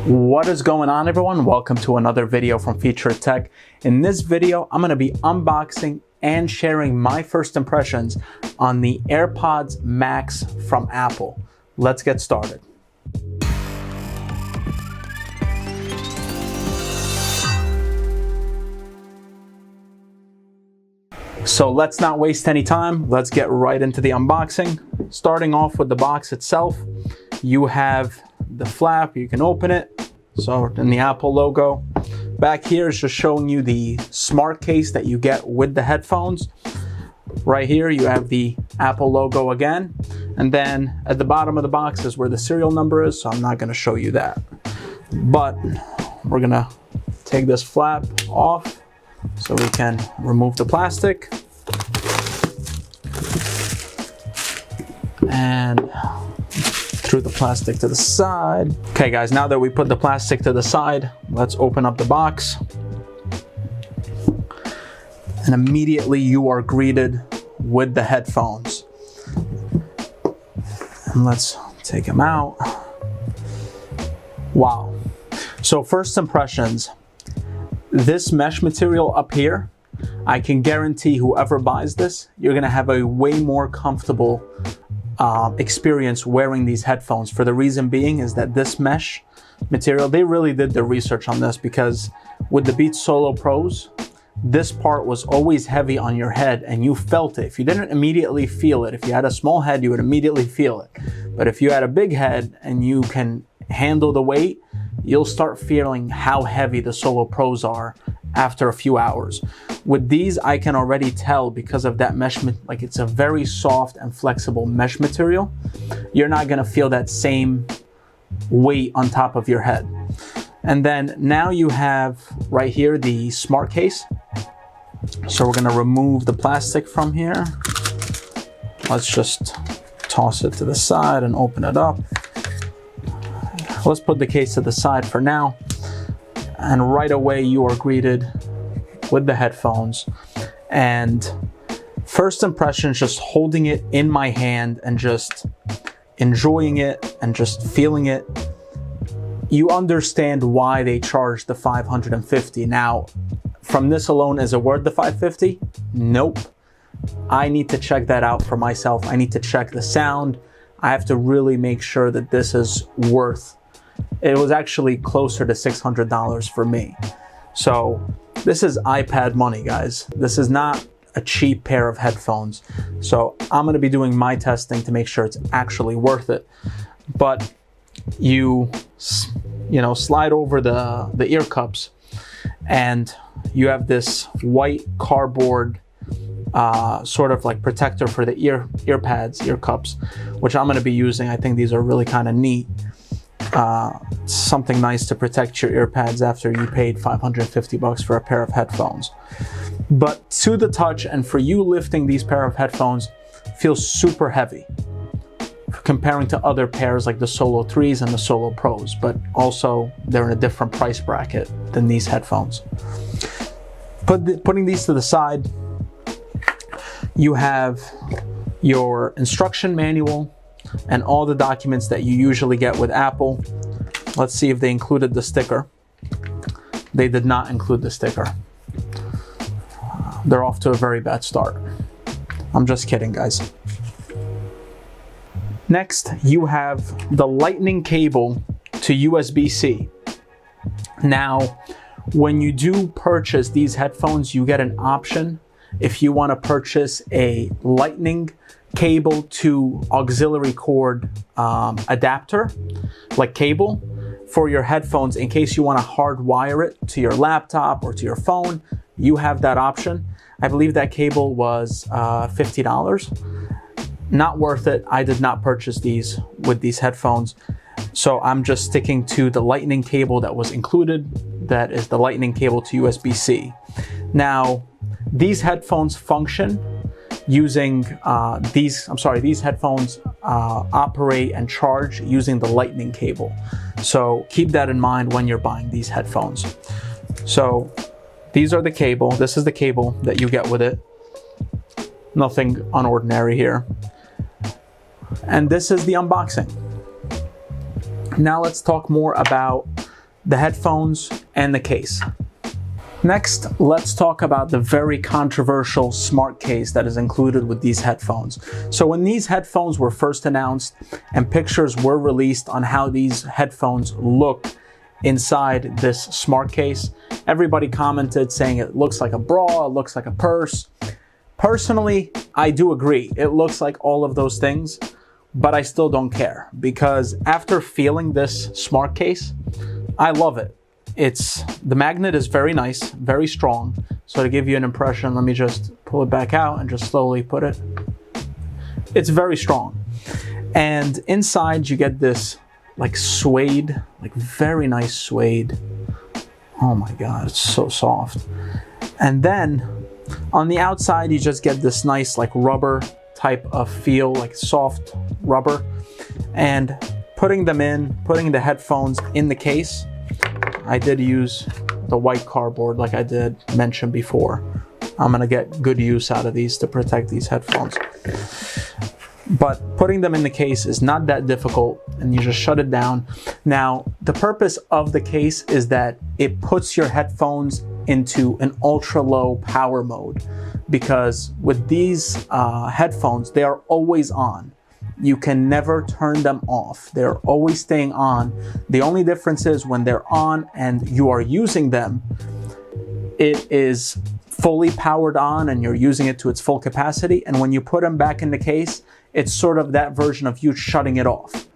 What is going on, everyone? Welcome to another video from Featured Tech. In this video, I'm going to be unboxing and sharing my first impressions on the AirPods Max from Apple. Let's get started. So let's not waste any time. Let's get right into the unboxing. Starting off with the box itself, you have the flap, you can open it. So in the Apple logo. Back here is just showing you the smart case that you get with the headphones. Right here you have the Apple logo again. And then at the bottom of the box is where the serial number is, so I'm not gonna show you that. But we're gonna take this flap off so we can remove the plastic. And threw the plastic to the side. Okay guys, now that we put the plastic to the side, let's open up the box. And immediately you are greeted with the headphones. And let's take them out. Wow. So first impressions, this mesh material up here, I can guarantee whoever buys this, you're gonna have a way more comfortable experience wearing these headphones. For the reason being is that this mesh material, they really did the research on this, because with the Beats Solo Pros, this part was always heavy on your head and you felt it. If you didn't immediately feel it, if you had a small head, you would immediately feel it. But if you had a big head and you can handle the weight, you'll start feeling how heavy the Solo Pros are after a few hours. With these, I can already tell because of that mesh, like it's a very soft and flexible mesh material. You're not gonna feel that same weight on top of your head. And then now you have right here the smart case. So we're gonna remove the plastic from here. Let's just toss it to the side and open it up. Let's put the case to the side for now. And right away you are greeted with the headphones. And first impression, just holding it in my hand and just enjoying it and just feeling it, you understand why they charge the $550. Now, from this alone, is it worth the $550? Nope. I need to check that out for myself. I need to check the sound. I have to really make sure that this is worth. It was actually closer to $600 for me. So this is iPad money, guys. This is not a cheap pair of headphones. So I'm gonna be doing my testing to make sure it's actually worth it. But you know, slide over the ear cups and you have this white cardboard sort of like protector for the ear cups, which I'm gonna be using. I think these are really kind of neat. Something nice to protect your ear pads after you paid $550 for a pair of headphones. But to the touch, and for you lifting these pair of headphones, feels super heavy comparing to other pairs like the Solo 3s and the Solo Pros, but also they're in a different price bracket than these headphones. Putting these to the side, you have your instruction manual and all the documents that you usually get with Apple. Let's see if they included the sticker. They did not include the sticker. They're off to a very bad start. I'm just kidding, guys. Next, you have the lightning cable to USB-C. Now, when you do purchase these headphones, you get an option if you want to purchase a lightning cable to auxiliary cord adapter, like cable for your headphones, in case you want to hardwire it to your laptop or to your phone. You have that option. I believe that cable was $50. Not worth it. I did not purchase these with these headphones, so I'm just sticking to the lightning cable that was included. That is the lightning cable to USB-C. Now, these headphones function using these headphones operate and charge using the lightning cable. So keep that in mind when you're buying these headphones. So these are the cable. This is the cable that you get with it. Nothing unordinary here. And this is the unboxing. Now let's talk more about the headphones, and the case. Next, let's talk about the very controversial smart case that is included with these headphones. So when these headphones were first announced and pictures were released on how these headphones look inside this smart case, everybody commented saying it looks like a bra, it looks like a purse. Personally, I do agree. It looks like all of those things, but I still don't care because after feeling this smart case, I love it. The magnet is very nice, very strong. So to give you an impression, let me just pull it back out and just slowly put it. It's very strong. And inside you get this like suede, like very nice suede. Oh my God, it's so soft. And then on the outside, you just get this nice like rubber type of feel, like soft rubber. And putting the headphones in the case, I did use the white cardboard like I did mention before. I'm gonna get good use out of these to protect these headphones. But putting them in the case is not that difficult and you just shut it down. Now, the purpose of the case is that it puts your headphones into an ultra low power mode because with these headphones, they are always on. You can never turn them off. They're always staying on. The only difference is when they're on and you are using them, it is fully powered on and you're using it to its full capacity. And when you put them back in the case, it's sort of that version of you shutting it off.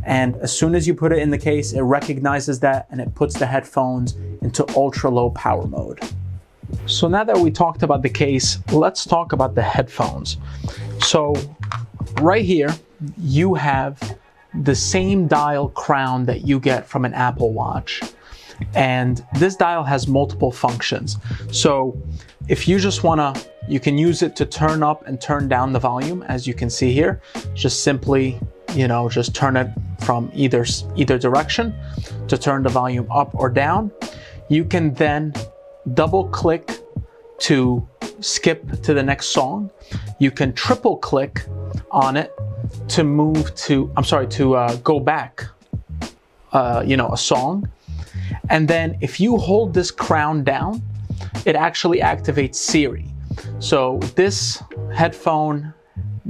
And as soon as you put it in the case, it recognizes that and it puts the headphones into ultra low power mode. So now that we talked about the case, let's talk about the headphones. So right here, you have the same dial crown that you get from an Apple Watch. And this dial has multiple functions. So if you just you can use it to turn up and turn down the volume, as you can see here. Just simply, just turn it from either direction to turn the volume up or down. You can then double click to skip to the next song. You can triple click on it to go back, a song. And then if you hold this crown down, it actually activates Siri. So this headphone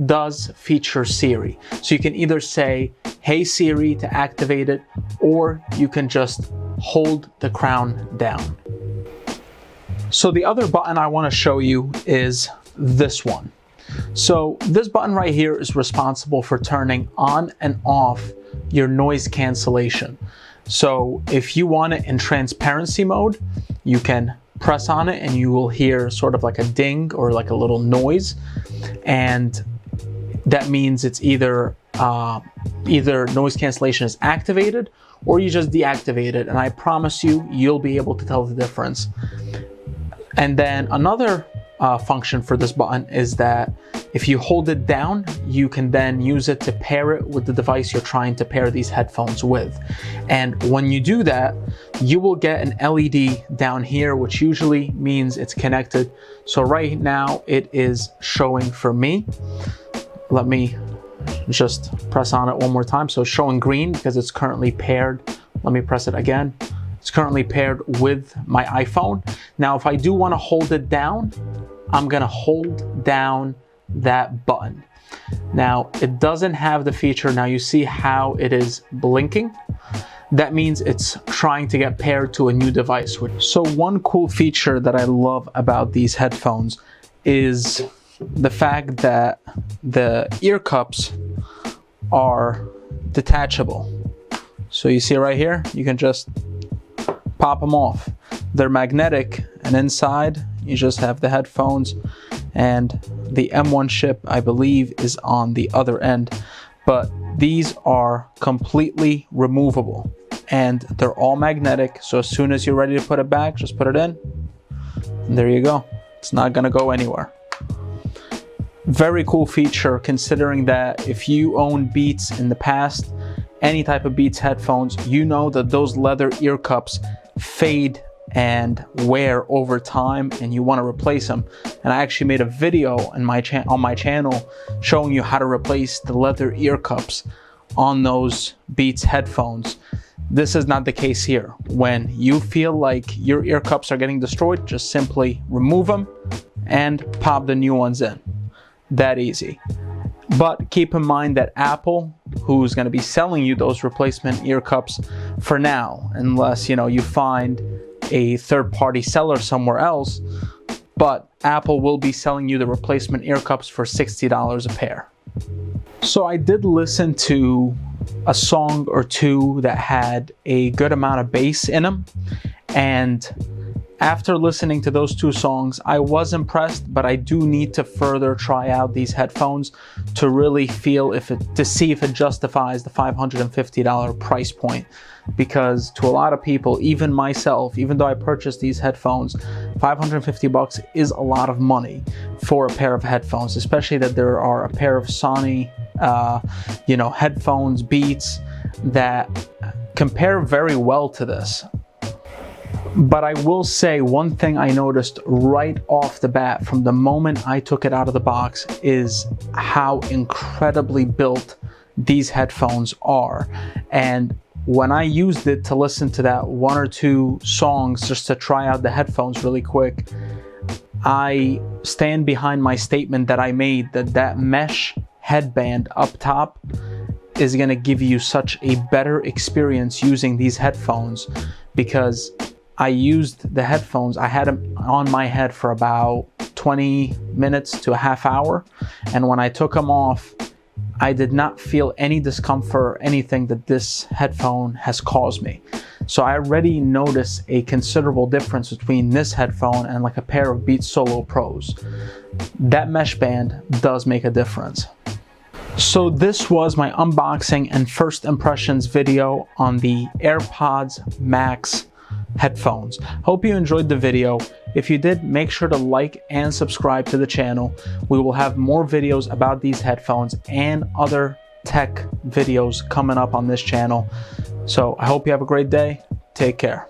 does feature Siri. So you can either say, "Hey Siri" to activate it, or you can just hold the crown down. So the other button I want to show you is this one. So this button right here is responsible for turning on and off your noise cancellation. So if you want it in transparency mode, you can press on it and you will hear sort of like a ding or like a little noise. And that means it's either noise cancellation is activated or you just deactivate it. And I promise you'll be able to tell the difference. And then another function for this button is that if you hold it down, you can then use it to pair it with the device you're trying to pair these headphones with. And when you do that, you will get an LED down here, which usually means it's connected. So right now it is showing for me. Let me just press on it one more time. So it's showing green because it's currently paired. Let me press it again. It's currently paired with my iPhone. Now, if I do want to hold it down, I'm going to hold down that button. Now, it doesn't have the feature. Now you see how it is blinking. That means it's trying to get paired to a new device. So one cool feature that I love about these headphones is the fact that the ear cups are detachable. So you see right here, you can just pop them off. They're magnetic, and inside you just have the headphones, and the M1 chip, I believe, is on the other end. But these are completely removable and they're all magnetic. So as soon as you're ready to put it back, just put it in and there you go. It's not gonna go anywhere. Very cool feature, considering that if you own Beats in the past, any type of Beats headphones, you know that those leather ear cups fade and wear over time and you want to replace them. And I actually made a video on my channel showing you how to replace the leather ear cups on those Beats headphones. This is not the case here. When you feel like your ear cups are getting destroyed, just simply remove them and pop the new ones in. That easy. But keep in mind that Apple, who's going to be selling you those replacement ear cups for now, unless you find a third-party seller somewhere else, but Apple will be selling you the replacement ear cups for $60 a pair. So I did listen to a song or two that had a good amount of bass in them, and after listening to those two songs, I was impressed, but I do need to further try out these headphones to really feel to see if it justifies the $550 price point. Because to a lot of people, even myself, even though I purchased these headphones, $550 is a lot of money for a pair of headphones, especially that there are a pair of Sony, headphones, Beats that compare very well to this. But I will say one thing I noticed right off the bat from the moment I took it out of the box is how incredibly built these headphones are. And when I used it to listen to that one or two songs just to try out the headphones really quick, I stand behind my statement that I made that mesh headband up top is going to give you such a better experience using these headphones, because I used the headphones, I had them on my head for about 20 minutes to a half hour, and when I took them off, I did not feel any discomfort or anything that this headphone has caused me. So I already noticed a considerable difference between this headphone and like a pair of Beats Solo Pros. That mesh band does make a difference. So this was my unboxing and first impressions video on the AirPods Max headphones. Hope you enjoyed the video. If you did, make sure to like and subscribe to the channel. We will have more videos about these headphones and other tech videos coming up on this channel. So I hope you have a great day. Take care.